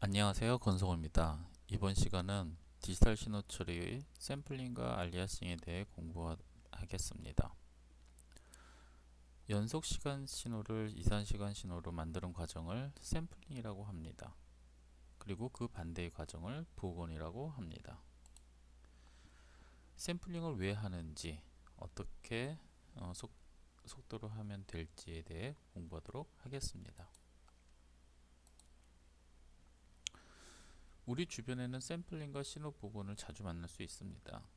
안녕하세요, 권성호입니다. 이번 시간은 디지털 신호 처리의 샘플링과 알리아싱에 대해 공부하겠습니다. 연속 시간 신호를 이산 시간 신호로 만드는 과정을 샘플링이라고 합니다. 그리고 그 반대의 과정을 복원이라고 합니다. 샘플링을 왜 하는지, 어떻게 속도로 하면 될지에 대해 공부하도록 하겠습니다. 우리 주변에는 샘플링과 신호 복원을 자주 만날 수 있습니다.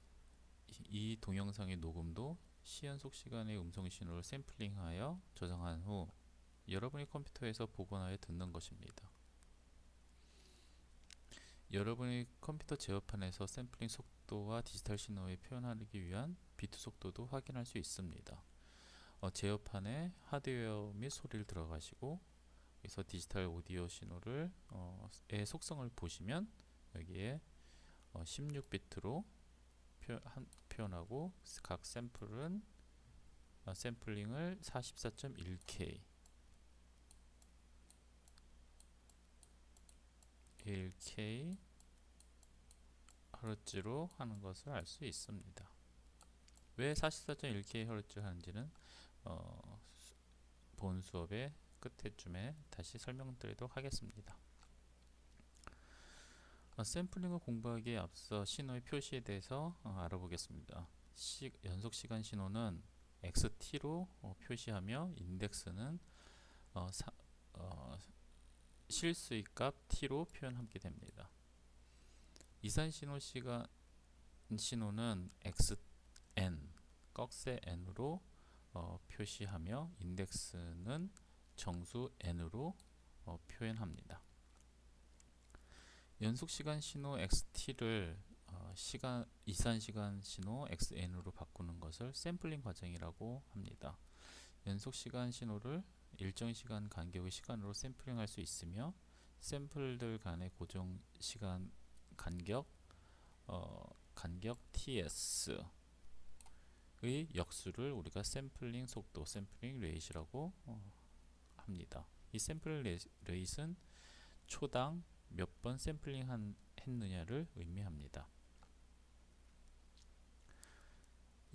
이 동영상의 녹음도 시연속 시간의 음성 신호를 샘플링하여 저장한 후 여러분의 컴퓨터에서 복원하여 듣는 것입니다. 여러분의 컴퓨터 제어판에서 샘플링 속도와 디지털 신호에 표현하기 위한 비트 속도도 확인할 수 있습니다. 제어판에 하드웨어 및 소리를 들어가시고 여기서 디지털 오디오 신호를 의 속성을 보시면 여기에 16비트로 표현하고 각 샘플은 샘플링을 44.1K 1K Hz로 하는 것을 알 수 있습니다. 왜 44.1K Hz 하는지는 본 수업의 끝에쯤에 다시 설명드리도록 하겠습니다. 샘플링을 공부하기에 앞서 신호의 표시에 대해서 알아보겠습니다. 연속 시간 신호는 XT로 표시하며 인덱스는 실수의 값 t로 표현하게 됩니다. 이산 신호는 xn 꺽쇠 n으로 표시하며 인덱스는 정수 n으로 표현합니다. 연속 시간 신호 xt를 이산 시간 신호 xn으로 바꾸는 것을 샘플링 과정이라고 합니다. 연속 시간 신호를 일정 시간 간격의 시간으로 샘플링할 수 있으며 샘플들 간의 고정 시간 간격 TS의 역수를 우리가 샘플링 속도, 샘플링 레이트라고 합니다. 이 샘플 레이트는 초당 몇 번 샘플링 했느냐를 의미합니다.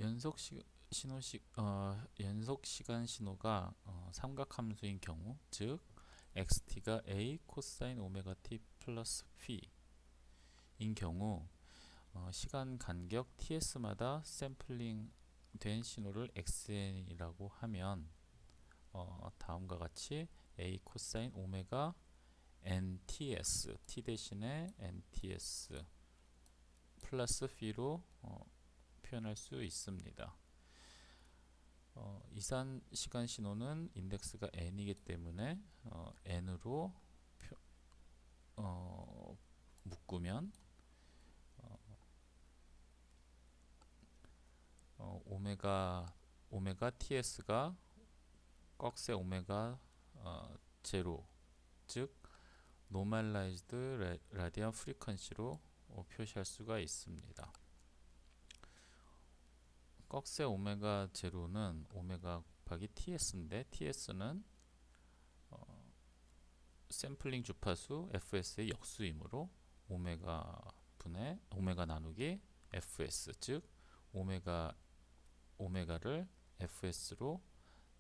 연속 시간 신호가 삼각함수인 경우, 즉 xt가 a 코사인 오메가 t 플러스 p인 경우 시간 간격 ts마다 샘플링 된 신호를 xn이라고 하면 다음과 같이 a 코사인 오메가 nts t 대신에 nts 플러스 p로 표현할 수 있습니다. 이산 시간 신호는 인덱스가 n이기 때문에 n으로 묶으면 오메가 ts가 꺽쇠 오메가 제로, 즉 노멀라이즈드 라디안 프리퀀시로 표시할 수가 있습니다. 꺽쇠 오메가 제로는 오메가 곱하기 ts인데 ts는 샘플링 주파수 fs의 역수이므로 오메가 나누기 fs, 즉 오메가를 fs로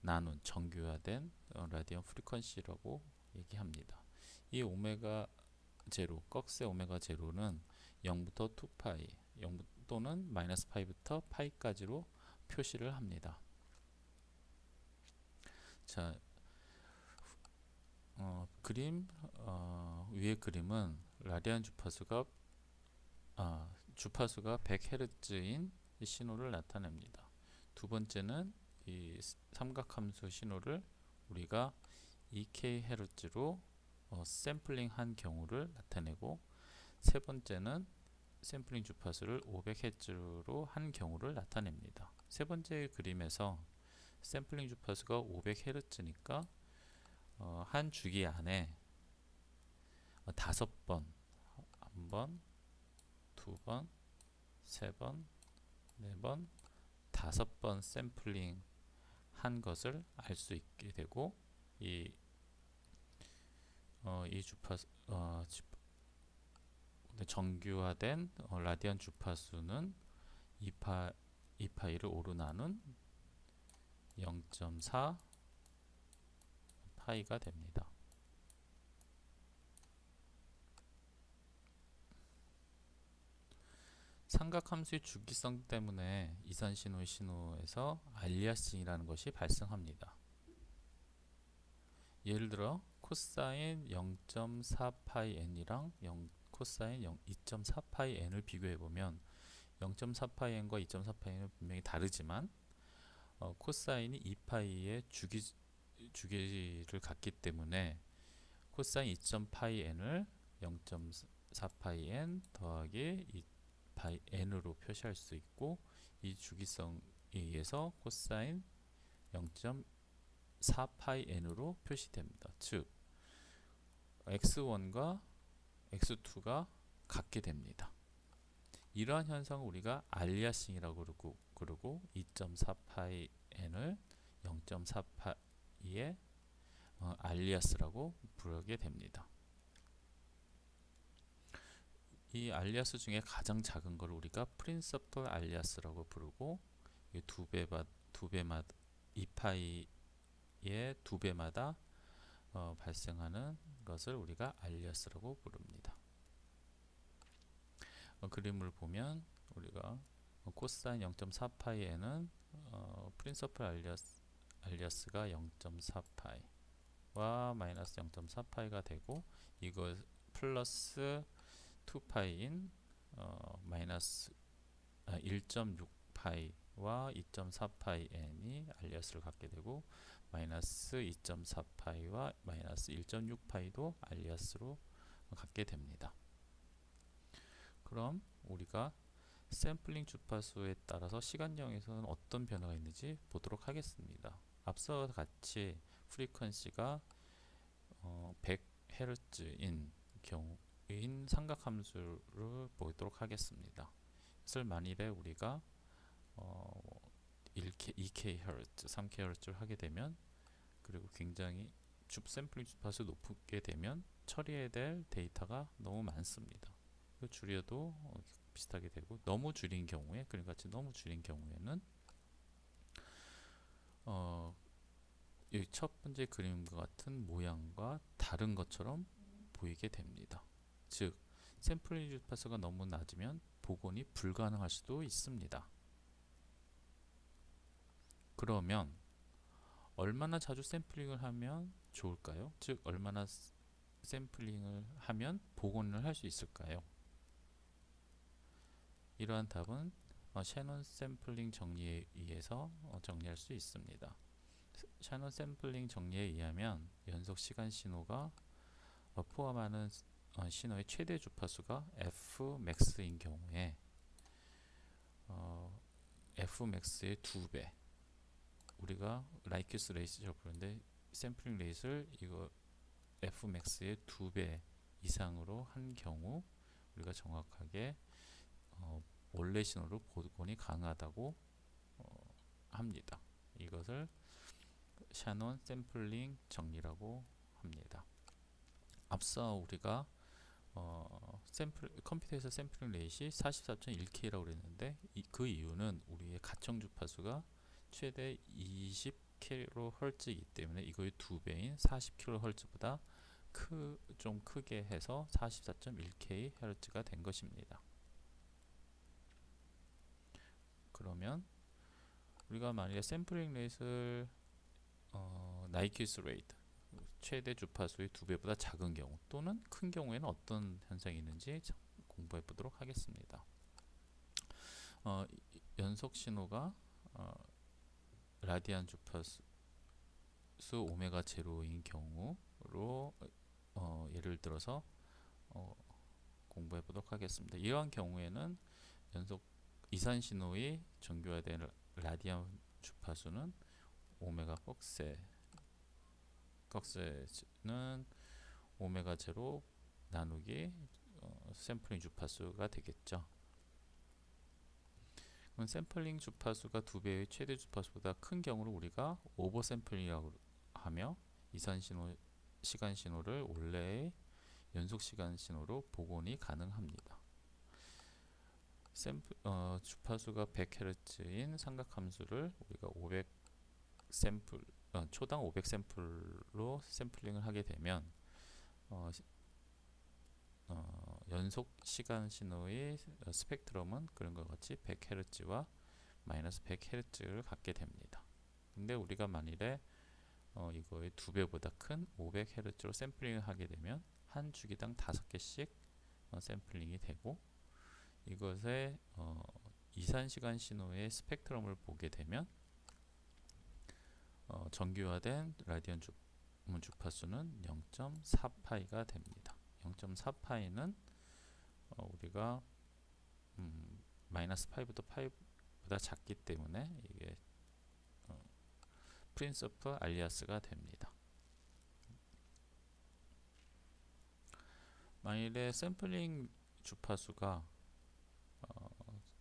나눈 정규화된 라디안 프리퀀시라고 얘기합니다. 이 오메가 제로, 꺽쇠 오메가 제로는 0부터 2파이, 0 또는 마이너스 파이부터 파이까지로 표시를 합니다. 자, 위의 그림은 라디안 주파수가 100Hz인 신호를 나타냅니다. 두 번째는 이 삼각함수 신호를 우리가 2kHz로 샘플링 한 경우를 나타내고, 세 번째는 샘플링 주파수를 500Hz로 한 경우를 나타냅니다. 세 번째 그림에서 샘플링 주파수가 500Hz니까 한 주기 안에 5번, 한 번, 두 번, 세 번, 네 번, 5번 샘플링 한 것을 알 수 있게 되고, 이 주파수 정규화된 라디안 주파수는 이 파이를 5로 나눈 0.4 파이가 됩니다. 삼각함수의 주기성 때문에 이산신호의 신호에서 알리아싱이라는 것이 발생합니다. 예를 들어 코사인 0.4파이n이랑 코사인 2.4파이n을 비교해보면 0.4파이n과 2.4파이n은 분명히 다르지만 코사인이 2파이의 주기를 갖기 때문에 코사인 2.파이n을 0.4파이n 더하기 2파이n으로 표시할 수 있고, 이 주기성에 의해서 코사인 0.4파이n으로 표시됩니다. 즉 x1과 x2가 같게 됩니다. 이러한 현상을 우리가 알리아싱이라고 그러고 2.4파이n을 0.4파이의 알리아스라고 부르게 됩니다. 이 알리아스 중에 가장 작은 걸 우리가 프린서플 알리아스라고 부르고, 두 배마다 2파이의 두 배마다 발생하는 것을 우리가 알리아스라고 부릅니다. 그림을 보면 우리가 코사인 0.4파이에는 프린서플 알리아스가 0.4파이와 마이너스 0.4파이가 되고, 이거 플러스 2파이인 마이너스 1.6파이와 2.4파이n이 알리아스를 갖게 되고, 마이너스 2.4파이와 마이너스 1.6파이도 알리아스로 갖게 됩니다. 그럼 우리가 샘플링 주파수에 따라서 시간영에서는 어떤 변화가 있는지 보도록 하겠습니다. 앞서 같이 프리퀀시가 100Hz인 경우인 삼각함수를 보도록 하겠습니다. 그래서 만일에 우리가 2kHz, 3kHz를 하게 되면, 그리고 굉장히 샘플링 주파수 높게 되면 처리해야 될 데이터가 너무 많습니다. 줄여도 비슷하게 되고, 너무 줄인 경우에, 그러니까 너무 줄인 경우에는 이 첫 번째 그림과 같은 모양과 다른 것처럼 보이게 됩니다. 즉 샘플링 주파수가 너무 낮으면 복원이 불가능할 수도 있습니다. 그러면 얼마나 자주 샘플링을 하면 좋을까요? 즉 얼마나 샘플링을 하면 복원을 할 수 있을까요? 이러한 답은 샤논 샘플링 정리에 의해서 정리할 수 있습니다. 샤논 샘플링 정리에 의하면 연속 시간 신호가 포함하는 신호의 최대 주파수가 Fmax인 경우에 Fmax의 2배, 우리가 라이큐스 레이스라고 부르는데 샘플링 레이스를 이거 Fmax의 2배 이상으로 한 경우 우리가 정확하게 원래 신호로 복원이 가능하다고 합니다. 이것을 샤논 샘플링 정리라고 합니다. 앞서 우리가 컴퓨터에서 샘플링 레이시 44.1K라고 그랬는데, 그 이유는 우리의 가청 주파수가 최대 20kHz이기 때문에 이거의 2배인 40kHz보다 좀 크게 해서 44.1kHz가 된 것입니다. 그러면 우리가 만약에 샘플링 레이스를 나이키스 레이트, 최대 주파수의 2배보다 작은 경우 또는 큰 경우에는 어떤 현상이 있는지 공부해 보도록 하겠습니다. 연속 신호가 라디안 주파수 오메가 제로인 경우로 예를 들어서 공부해 보도록 하겠습니다. 이러한 경우에는 연속 이산 신호의 정교화된 라디안 주파수는 오메가 꺽쇠는 오메가 제로 나누기 샘플링 주파수가 되겠죠. 그럼 샘플링 주파수가 2배의 최대 주파수보다 큰 경우를 우리가 오버 샘플링이라고 하며, 이산 신호, 시간 신호를 원래의 연속 시간 신호로 복원이 가능합니다. 주파수가 100Hz인 삼각함수를 우리가 500 샘플, 초당 500 샘플로 샘플링을 하게 되면 연속 시간 신호의 스펙트럼은 그런 것 같이 100Hz와 마이너스 100Hz를 갖게 됩니다. 근데 우리가 만일에 이거의 2배보다 큰 500Hz로 샘플링을 하게 되면 한 주기당 5개씩 샘플링이 되고, 이것의 이산시간 신호의 스펙트럼을 보게 되면 정규화된 라디언 주파수는 0.4파이가 됩니다. 0.4파이는 우리가 마이너스 파이부터 파이보다 작기 때문에 이게 프린스 오브 알리아스가 됩니다. 만일에 샘플링 주파수가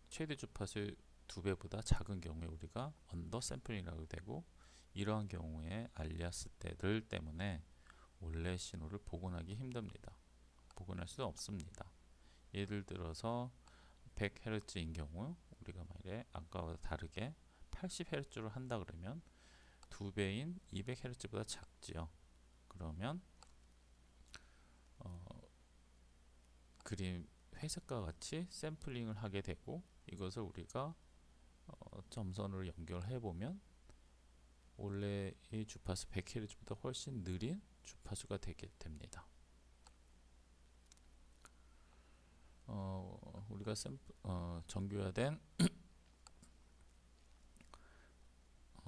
최대 주파수의 2배보다 작은 경우에 우리가 언더 샘플링이라고 되고, 이러한 경우에 알리아스 들 때문에 원래 신호를 복원하기 힘듭니다. 복원할 수 없습니다. 예를 들어서 100Hz인 경우 우리가 만일에 아까와 다르게 80Hz로 한다 그러면 2배인 200Hz보다 작지요. 그러면 그림 회색과 같이 샘플링을 하게 되고, 이것을 우리가 점선으로 연결해 보면 원래의 주파수 100Hz보다 훨씬 느린 주파수가 되게 됩니다. 우리가 정규화된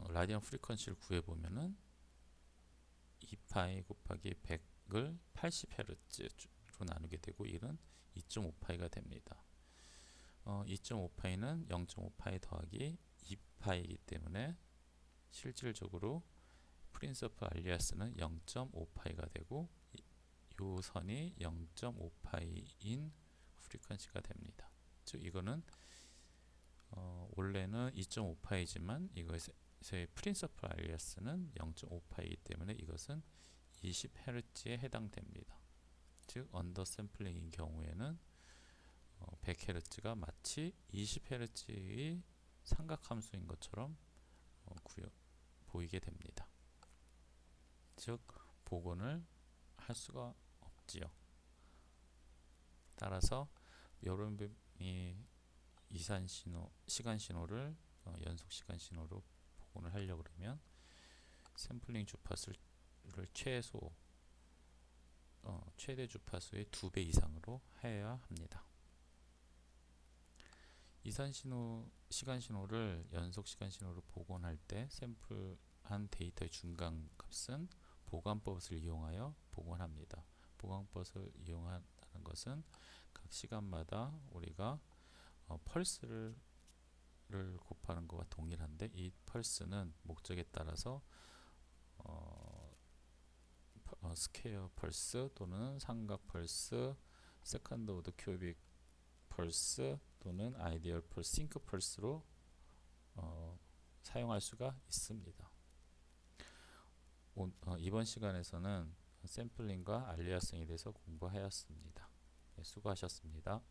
라디언 프리퀀시를 구해보면은 2파이 곱하기 100을 80Hz로 나누게 되고, 이는 2.5파이가 됩니다. 2.5파이는 0.5파이 더하기 2파이이기 때문에 실질적으로 프린스 오브 알리아스는 0.5파이가 되고, 이 선이 0.5파이인 프리퀀시가 됩니다. 즉 이거는 원래는 2.5파이지만 이것의 프린스 오브 알리아스는 0.5파이이기 때문에 이것은 20Hz에 해당됩니다. 즉 언더 샘플링인 경우에는 100Hz가 마치 20Hz의 삼각함수인 것처럼 보이게 됩니다. 즉 복원을 할 수가 없지요. 따라서 여러분이 이산 신호, 시간 신호를 연속 시간 신호로 복원을 하려고 그러면 샘플링 주파수를 최대 주파수의 2배 이상으로 해야 합니다. 이산 신호, 시간 신호를 연속 시간 신호로 복원할 때 샘플한 데이터의 중간 값은 보관법을 이용하여 복원합니다. 보관법을 이용한다는 것은 각 시간마다 우리가 펄스를 곱하는 것과 동일한데, 이 펄스는 목적에 따라서 스퀘어 펄스 또는 삼각 펄스, 세컨드 오더 큐빅 펄스 또는 아이디얼 펄스, 싱크 펄스로 사용할 수가 있습니다. 이번 시간에서는 샘플링과 알리아스에 대해서 공부하였습니다. 네, 수고하셨습니다.